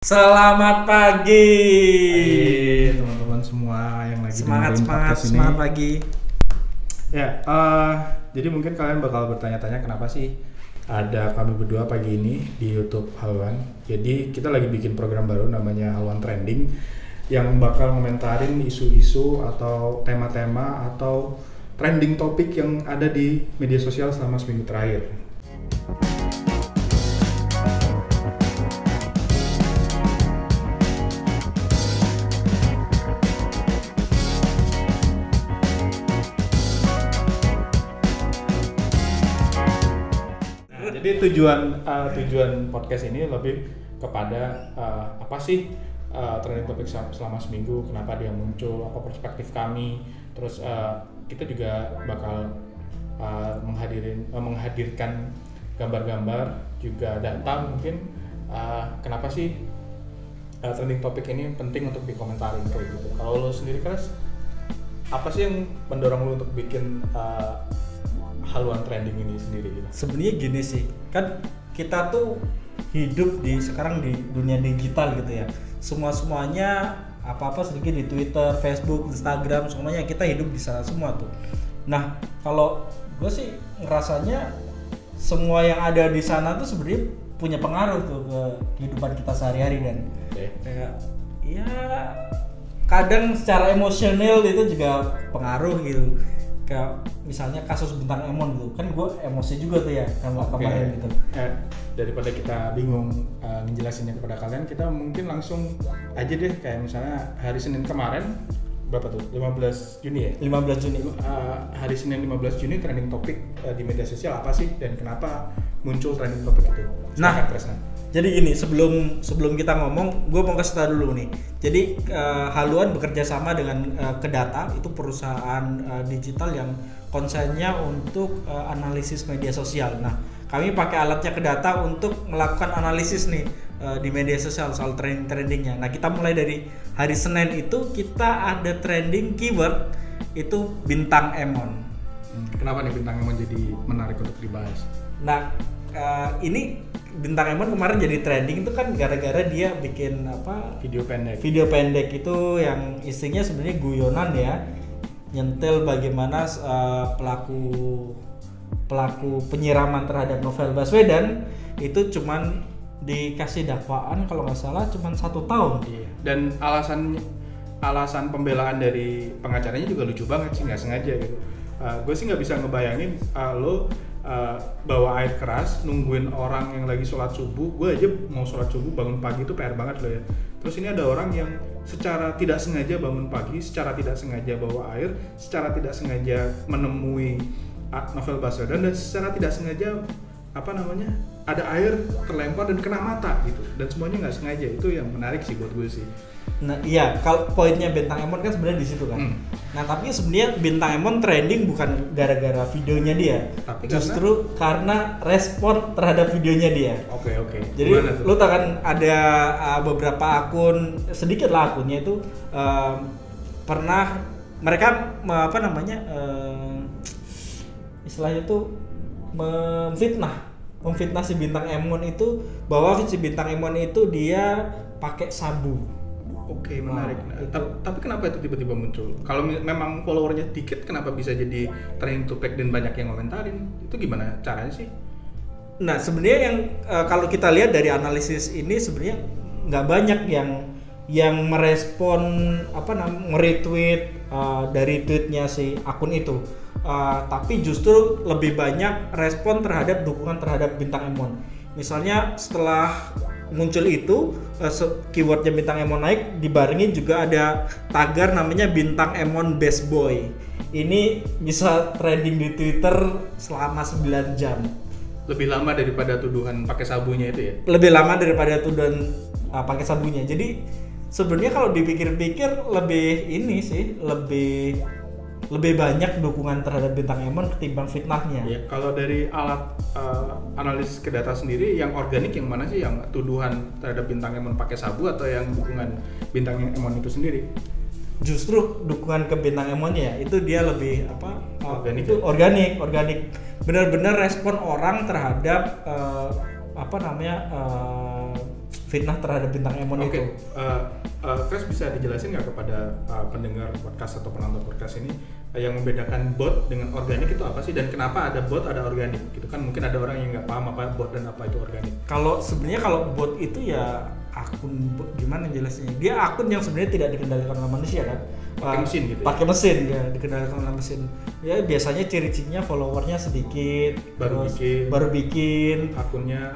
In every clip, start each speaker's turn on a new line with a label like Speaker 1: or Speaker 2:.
Speaker 1: Selamat pagi.
Speaker 2: Hai teman-teman semua yang lagi
Speaker 1: Semangat
Speaker 2: dengerin podcast ini.
Speaker 1: semangat pagi.
Speaker 2: Ya, jadi mungkin kalian bakal bertanya-tanya kenapa sih ada kami berdua pagi ini di YouTube Haluan. Jadi kita lagi bikin program baru namanya Haluan Trending yang bakal komentarin isu-isu atau tema-tema atau trending topik yang ada di media sosial selama seminggu terakhir. Jadi tujuan podcast ini lebih kepada apa sih trending topik selama seminggu, kenapa dia muncul, apa perspektif kami, terus kita juga bakal menghadirkan gambar-gambar juga data mungkin kenapa sih trending topik ini penting untuk dikomentarin kayak gitu. Kalau lo sendiri Kras, apa sih yang mendorong lo untuk bikin haluan trending ini sendiri gitu?
Speaker 1: Sebenarnya gini sih, kan kita tuh hidup sekarang di dunia digital gitu ya. Semuanya apa-apa sedikit di Twitter, Facebook, Instagram, semuanya kita hidup di sana semua tuh. Nah, kalau gue sih ngerasanya semua yang ada di sana tuh sebenarnya punya pengaruh tuh ke kehidupan kita sehari-hari dan kayak ya kadang secara emosional itu juga pengaruh gitu. Kayak misalnya kasus Bintang Emon gitu kan, gue emosi juga tuh ya kemarin gitu.
Speaker 2: Daripada kita bingung ngejelasinnya kepada kalian, kita mungkin langsung aja deh, kayak misalnya hari Senin kemarin berapa tuh? 15 Juni ya?
Speaker 1: 15 Juni.
Speaker 2: Hari Senin 15 Juni trending topik di media sosial apa sih dan kenapa muncul trending topik itu?
Speaker 1: Nah, jadi gini, sebelum kita ngomong, gue mau kasih tahu dulu nih. Jadi Haluan bekerja sama dengan Kedata, itu perusahaan digital yang konsennya untuk analisis media sosial. Nah, kami pakai alatnya Kedata untuk melakukan analisis nih di media sosial soal trendingnya. Nah, kita mulai dari hari Senin itu kita ada trending keyword itu Bintang Emon.
Speaker 2: Kenapa nih Bintang Emon jadi menarik untuk dibahas?
Speaker 1: Nah, ini Bintang Emon kemarin jadi trending itu kan gara-gara dia bikin video pendek itu yang isinya sebenarnya guyonan ya, nyentil bagaimana pelaku penyiraman terhadap Novel Baswedan itu cuman dikasih dakwaan kalau nggak salah cuman 1 tahun.
Speaker 2: Iya. Dan alasan pembelaan dari pengacaranya juga lucu banget sih, nggak sengaja gitu. Gue sih nggak bisa ngebayangin lo bawa air keras nungguin orang yang lagi sholat subuh. Gue aja mau sholat subuh bangun pagi itu PR banget loh ya. Terus ini ada orang yang secara tidak sengaja bangun pagi, secara tidak sengaja bawa air, secara tidak sengaja menemui Novel Baswedan, dan secara tidak sengaja ada air terlempar dan kena mata gitu, dan semuanya nggak sengaja. Itu yang menarik sih buat gue sih.
Speaker 1: Nah iya, kalau poinnya Bintang Emon kan sebenarnya di situ kan. Nah tapi sebenarnya Bintang Emon trending bukan gara-gara videonya dia,
Speaker 2: tapi
Speaker 1: justru karena respon terhadap videonya dia.
Speaker 2: Oke.
Speaker 1: Jadi lu tau kan ada beberapa akun, sedikit lah akunnya itu pernah mereka istilahnya itu memfitnah si Bintang Emon itu, bahwa si Bintang Emon itu dia pakai sabu.
Speaker 2: Oke, menarik. Tapi kenapa itu tiba-tiba muncul? Kalau memang followernya dikit, kenapa bisa jadi trending topik dan banyak yang komentarin? Itu gimana caranya sih?
Speaker 1: Nah, sebenarnya yang kalau kita lihat dari analisis ini sebenarnya nggak banyak yang merespon nge-retweet dari tweetnya si akun itu. Tapi justru lebih banyak respon terhadap dukungan terhadap Bintang Emon. Misalnya setelah muncul itu keywordnya Bintang Emon naik, dibarengin juga ada tagar namanya Bintang Emon Best Boy. Ini bisa trending di Twitter selama 9 jam.
Speaker 2: Lebih lama daripada tuduhan pakai sabunya itu ya?
Speaker 1: Lebih lama daripada tuduhan pakai sabunya. Jadi sebenarnya kalau dipikir-pikir lebih banyak dukungan terhadap Bintang Emon ketimbang fitnahnya.
Speaker 2: Ya, kalau dari alat analisis Kedata sendiri, yang organik yang mana sih? Yang tuduhan terhadap Bintang Emon pakai sabu atau yang dukungan Bintang Emon itu sendiri?
Speaker 1: Justru dukungan ke Bintang Emon ya, itu dia lebih
Speaker 2: organik.
Speaker 1: Itu organik. Benar-benar respon orang terhadap fitnah terhadap bintang Emon
Speaker 2: Oke,
Speaker 1: itu.
Speaker 2: Chris bisa dijelasin nggak kepada pendengar podcast atau penonton podcast ini yang membedakan bot dengan organik itu apa sih, dan kenapa ada bot ada organik gitu kan? Mungkin ada orang yang nggak paham apa bot dan apa itu organik.
Speaker 1: Kalau sebenarnya kalau bot itu ya akun gimana jelasnya? Dia akun yang sebenarnya tidak dikendalikan oleh manusia kan?
Speaker 2: Pakai mesin gitu ya?
Speaker 1: Pakai mesin ya, dikendalikan oleh mesin. Ya biasanya ciri-cirinya followernya sedikit, baru bikin
Speaker 2: akunnya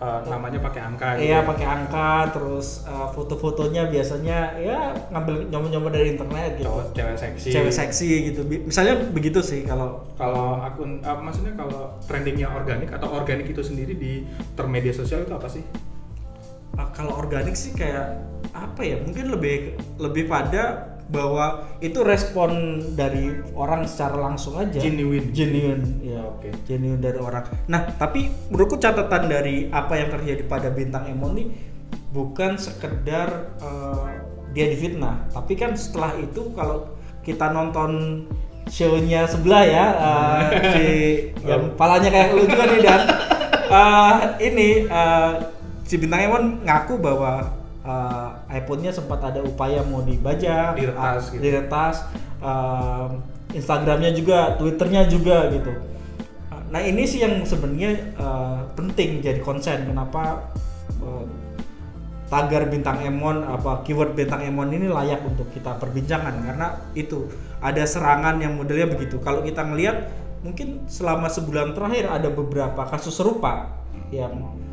Speaker 2: namanya pakai angka gitu.
Speaker 1: Iya, pakai angka, terus foto-fotonya biasanya ya ngambil nyomot-nyomot dari internet gitu. Cewek seksi gitu. Misalnya begitu sih kalau
Speaker 2: akun maksudnya kalau trendingnya organik atau organik itu sendiri di termedia sosial itu apa sih?
Speaker 1: Kalau organik sih kayak apa ya? Mungkin lebih pada bahwa itu respon dari orang secara langsung aja. Genuine ya.
Speaker 2: Oke.
Speaker 1: Genuine dari orang. Nah, tapi menurutku catatan dari apa yang terjadi pada bintang Emon ini bukan sekedar dia difitnah, tapi kan setelah itu kalau kita nonton show-nya sebelah ya, yang palanya kayak lu juga nih Dan. Si bintang Emon ngaku bahwa iPhone-nya sempat ada upaya mau dibajak, diretas, Instagramnya juga, Twitternya juga gitu. Nah ini sih yang sebenarnya penting jadi konsen. Kenapa tagar bintang Emon, keyword bintang Emon ini layak untuk kita perbincangkan, karena itu ada serangan yang modelnya begitu. Kalau kita ngelihat mungkin selama sebulan terakhir ada beberapa kasus serupa yang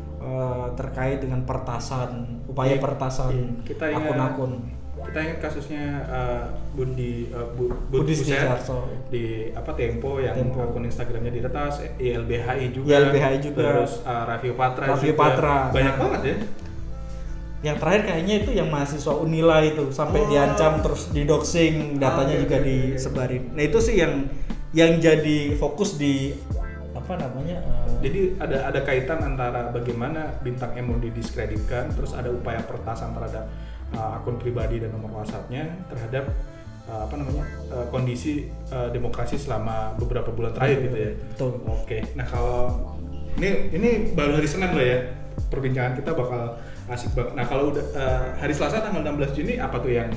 Speaker 1: terkait dengan pertasan, upaya pertasan akun-akun.
Speaker 2: Kita ingat kasusnya Budi
Speaker 1: Setiarso
Speaker 2: di Tempo yang akun Instagramnya diretas, YLBHI juga. Terus Raffi Patra. Banyak banget ya.
Speaker 1: Yang terakhir kayaknya itu yang mahasiswa Unila itu sampai diancam, terus didoxing, datanya juga disebarin. Nah itu sih yang jadi fokus di
Speaker 2: jadi ada kaitan antara bagaimana bintang Emon didiskreditkan, terus ada upaya pertasan terhadap akun pribadi dan nomor WhatsApp-nya terhadap kondisi demokrasi selama beberapa bulan terakhir gitu ya.
Speaker 1: Betul.
Speaker 2: Oke. Nah kalau ini baru hari Senin loh ya, perbincangan kita bakal asik banget. Nah kalau udah hari Selasa tanggal 16 Juni apa tuh yang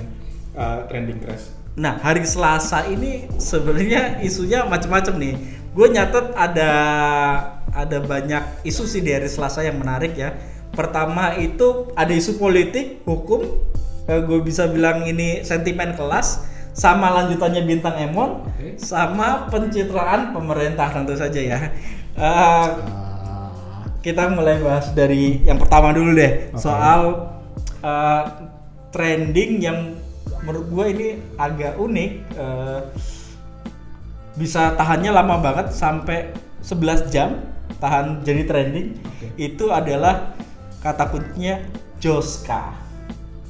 Speaker 2: trending crash?
Speaker 1: Nah hari Selasa ini sebenarnya isunya macam-macam nih. Gue nyatet ada banyak isu sih di hari Selasa yang menarik ya. Pertama itu ada isu politik, hukum, gue bisa bilang ini sentimen kelas, sama lanjutannya bintang Emon, sama pencitraan pemerintah tentu saja ya. Kita mulai bahas dari yang pertama dulu deh, soal trending yang menurut gue ini agak unik. Bisa tahannya lama banget sampai 11 jam tahan jadi trending. Itu adalah kata kuncinya Joska.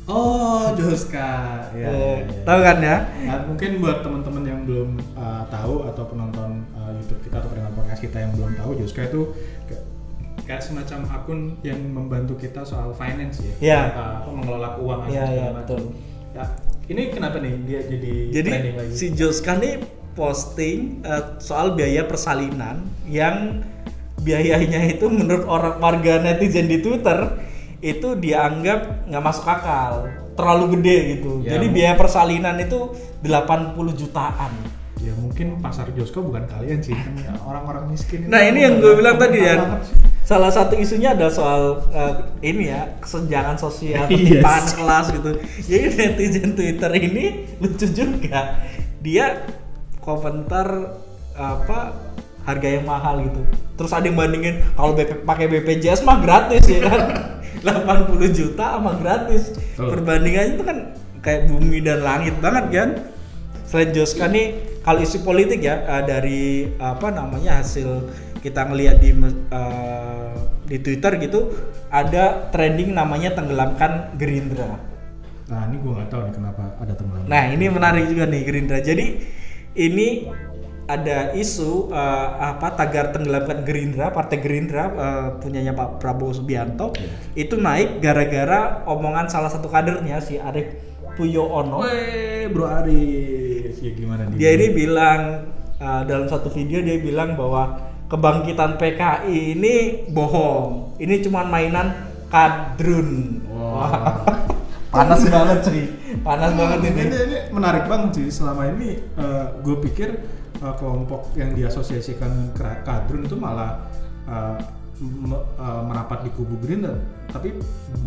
Speaker 2: Oh, Joska. Ya.
Speaker 1: Tahu kan ya?
Speaker 2: Nah, mungkin buat teman-teman yang belum tahu atau penonton YouTube kita atau pendengar podcast kita yang belum tahu, Joska itu kayak semacam akun yang membantu kita soal finance ya. Mengelola keuangan.
Speaker 1: Iya, betul.
Speaker 2: Ya, ini kenapa nih dia jadi trending lagi?
Speaker 1: Si Joska nih posting soal biaya persalinan yang biayanya itu menurut warga netizen di Twitter itu dianggap nggak masuk akal, terlalu gede gitu. Jadi biaya persalinan itu 80 jutaan.
Speaker 2: Ya mungkin pasar Joska bukan kalian sih, orang-orang miskin.
Speaker 1: Nah ini yang gue bilang tadi ya. Salah satu isunya adalah soal ini ya, kesenjangan sosial, ketimpangan kelas gitu. Jadi netizen Twitter ini lucu juga. Dia komentar harga yang mahal gitu. Terus ada yang bandingin kalau pakai BPJS mah gratis ya kan. 80 juta sama gratis. Perbandingannya itu kan kayak bumi dan langit banget kan. Selain Joska nih, kalau isu politik ya dari hasil kita ngelihat di Twitter gitu, ada trending namanya tenggelamkan Gerindra.
Speaker 2: Nah ini gue nggak tahu nih kenapa ada tenggelamkan.
Speaker 1: Nah ini menarik juga nih Gerindra. Jadi ini ada isu tagar tenggelamkan Gerindra, Partai Gerindra punyanya Pak Prabowo Subianto itu naik gara-gara omongan salah satu kadernya si Arief Puyono.
Speaker 2: Bro Arief, ya gimana nih?
Speaker 1: Dia ini bilang dalam satu video dia bilang bahwa kebangkitan PKI ini bohong. Ini cuma mainan Kadrun.
Speaker 3: Wah.
Speaker 1: Panas banget cuy. Panas banget ini.
Speaker 3: Ini menarik banget sih. Selama ini gue pikir kelompok yang diasosiasikan Kadrun itu malah merapat di kubu Gerindra. Tapi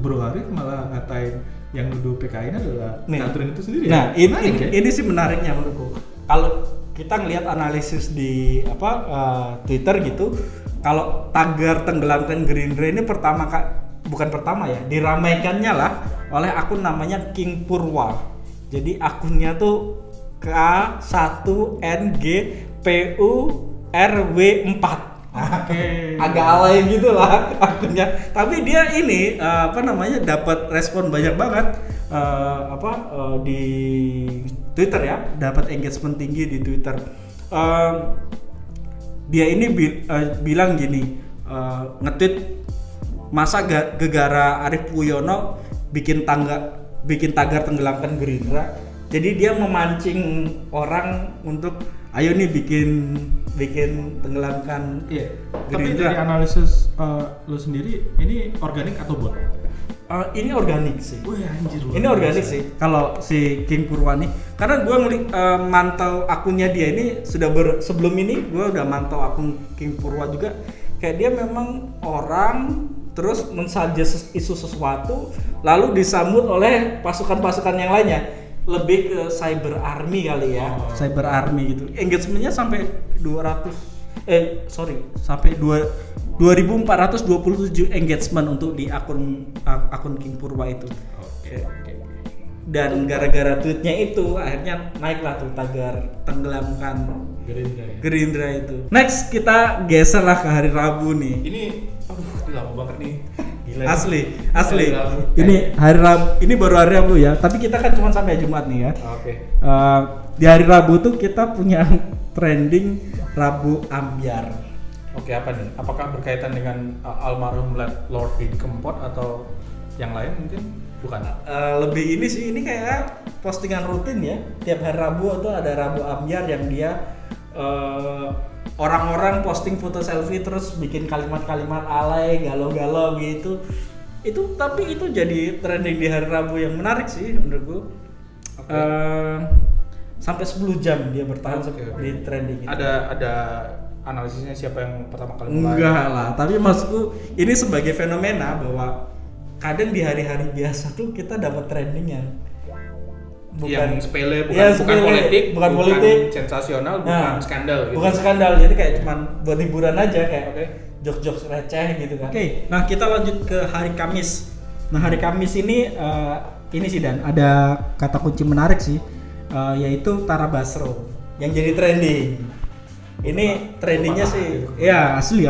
Speaker 3: Bro Harif malah ngatain yang nuduh PKI ini adalah Kadrun itu sendiri.
Speaker 1: Nah,
Speaker 3: ya?
Speaker 1: ini sih menariknya menurutku. Kalau kita ngelihat analisis di Twitter gitu, kalau tagar tenggelamkan Gerindra ini bukan pertama ya, diramaikannya lah oleh akun namanya King Purwa. Jadi akunnya tuh K1NGPURW4. Agak alay gitu lah akunnya. Tapi dia ini dapat respon banyak banget di Twitter ya, dapat engagement tinggi di Twitter. Dia ini bilang gini, nge-tweet, masa gegara Arief Puyono bikin tagar tenggelamkan Gerindra. Jadi dia memancing orang untuk ayo nih bikin tenggelamkan
Speaker 3: Tapi
Speaker 1: Gerindra.
Speaker 3: dari analisis lu sendiri ini organik atau bot?
Speaker 1: Ini organik sih.
Speaker 3: Wih anjir.
Speaker 1: Ini organik sih kalau si King Purwani, karena gue mantau akunnya dia ini sudah sebelum ini gue udah mantau akun King Purwa juga, kayak dia memang orang terus mensuggest isu sesuatu lalu disambut oleh pasukan-pasukan yang lainnya, lebih ke cyber army kali ya. Cyber army gitu, engagementnya sampai 2427 engagement untuk di akun King Purwa itu.
Speaker 3: Oke.
Speaker 1: Dan gara-gara tweetnya itu akhirnya naiklah tuh tagar tenggelamkan Gerindra itu. Next kita geser lah ke hari Rabu nih.
Speaker 2: Ini lama banget nih. Gila.
Speaker 1: Asli.
Speaker 2: Hari Rabu.
Speaker 1: Ini hari Rabu, ini baru hari Rabu ya. Tapi kita kan cuma sampai Jumat nih ya.
Speaker 2: Oke.
Speaker 1: Di hari Rabu tuh kita punya trending Rabu Ambyar.
Speaker 2: Oke, apa nih? Apakah berkaitan dengan almarhum Lord Didi Kempot atau yang lain mungkin? Bukan.
Speaker 1: Lebih ini sih, ini kayak postingan rutin ya. Tiap hari Rabu itu ada Rabu Ambyar yang dia orang-orang posting foto selfie terus bikin kalimat-kalimat alay, galau-galau gitu. Tapi itu jadi trending di hari Rabu yang menarik sih menurutku. Sampai 10 jam dia bertahan di trending itu.
Speaker 2: Ada analisisnya siapa yang pertama kali mulai?
Speaker 1: Enggak lah, tapi maksudku ini sebagai fenomena bahwa kadang di hari-hari biasa tuh kita dapat trending yang
Speaker 2: yang sepele,
Speaker 1: bukan
Speaker 2: politik,
Speaker 1: bukan politik,
Speaker 2: sensasional, bukan skandal gitu.
Speaker 1: Bukan skandal, jadi kayak cuman buat hiburan aja, kayak jokes-jokes receh gitu kan. Oke, nah kita lanjut ke hari Kamis. Nah, hari Kamis ini sih Dan, ada kata kunci menarik sih, yaitu Tara Basro yang jadi trending. Ini trendingnya sih, ya asli.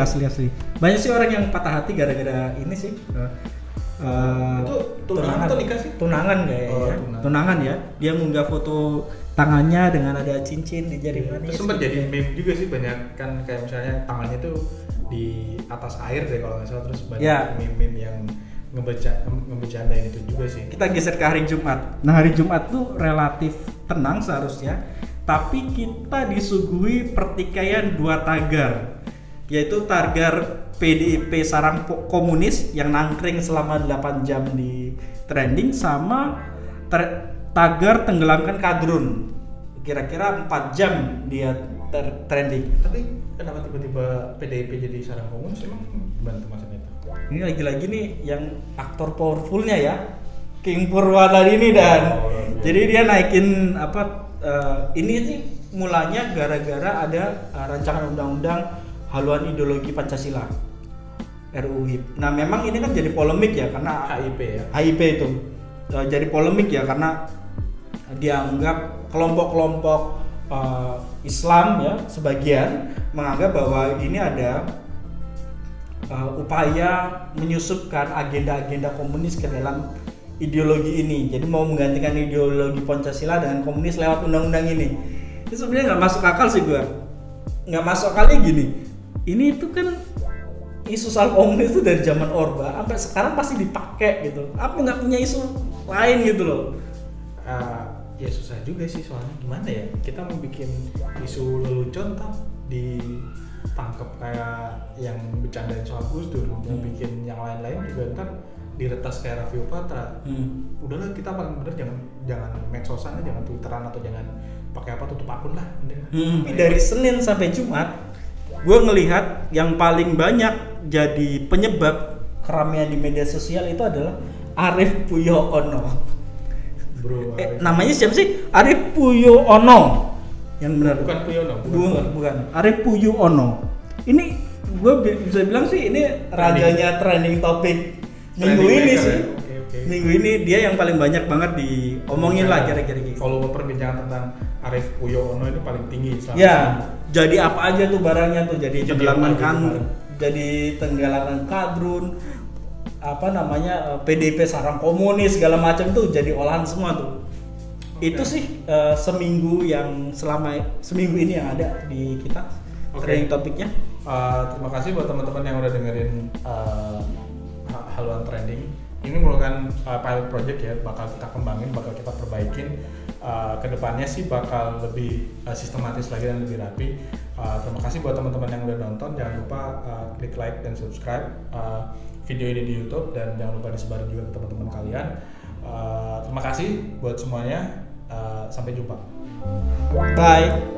Speaker 1: Banyak sih orang yang patah hati gara-gara ini sih.
Speaker 2: Itu tunangan atau nikah sih?
Speaker 1: Tunangan kayaknya. Tunangan ya. Dia mengunggah foto tangannya dengan ada cincin di jari manis.
Speaker 2: Itu sempat jadi meme juga sih, banyak kan kayak misalnya tangannya tuh di atas air deh kalau nggak salah, terus banyak meme-meme yang ngebecandain itu juga sih.
Speaker 1: Kita geser ke hari Jumat. Nah, hari Jumat tuh relatif tenang seharusnya, tapi kita disuguhi pertikaian dua tagar, yaitu tagar PDIP sarang komunis yang nangkring selama 8 jam di trending, sama tagar tenggelamkan Kadrun kira-kira 4 jam dia trending.
Speaker 2: Tapi kenapa tiba-tiba PDIP jadi sarang komunis, emang gimana tuh maksudnya itu?
Speaker 1: Ini lagi-lagi nih yang aktor powerfulnya ya, King Purwa tadi ini Dan. Jadi dia naikin ini sih mulanya gara-gara ada rancangan undang-undang haluan ideologi Pancasila, RUU HIP. Nah, memang ini kan jadi polemik ya karena HIP itu jadi polemik ya karena dianggap kelompok-kelompok Islam ya sebagian menganggap bahwa ini ada upaya menyusupkan agenda-agenda komunis ke dalam ideologi ini. Jadi mau menggantikan ideologi Pancasila dengan komunis lewat undang-undang ini. Itu sebenarnya nggak masuk akal sih gua. Nggak masuk akalnya gini. Ini itu kan isu soal komunis itu dari zaman Orba sampai sekarang pasti dipakai gitu. Apa nggak punya isu lain gitu loh?
Speaker 2: Ya susah juga sih, soalnya gimana ya, kita mau bikin isu lelucon ditangkap kayak yang bercandain soal Gus Dur, mau bikin yang lain-lain juga ntar diretas kayak Raffi Opatra, udahlah kita paling bener jangan medsosan, jangan twitteran atau jangan pakai apa tutup akun lah.
Speaker 1: Tapi dari Senin sampai Jumat, gue ngelihat yang paling banyak jadi penyebab keramaian di media sosial itu adalah Arif Puyono.
Speaker 2: Bro,
Speaker 1: Namanya siapa sih? Arif Puyono. Yang benar.
Speaker 2: Bukan Puyono.
Speaker 1: Bukan. Arif Puyono. Ini gue bisa bilang sih ini rajanya trending topik minggu ini sih.
Speaker 2: Okay.
Speaker 1: Minggu ini dia yang paling banyak banget diomongin lah kira-kira gitu.
Speaker 2: Kalau perbincangan tentang Arif Puyono ini paling tinggi.
Speaker 1: Ya, jadi apa aja tuh barangnya tuh, jadi
Speaker 2: Jadi
Speaker 1: tenggelamkan kadrun, apa namanya, PDIP sarang komunis segala macam tuh jadi olahan semua tuh. Itu sih seminggu ini yang ada di kita trending topiknya.
Speaker 2: Terima kasih buat teman-teman yang udah dengerin Haluan Trending. Ini merupakan pilot project ya, bakal kita kembangin, bakal kita perbaikin. Kedepannya sih bakal lebih sistematis lagi dan lebih rapi. Terima kasih buat teman-teman yang udah nonton. Jangan lupa klik like dan subscribe video ini di YouTube, dan jangan lupa disebarin juga ke teman-teman kalian. Terima kasih buat semuanya. Sampai jumpa.
Speaker 1: Bye.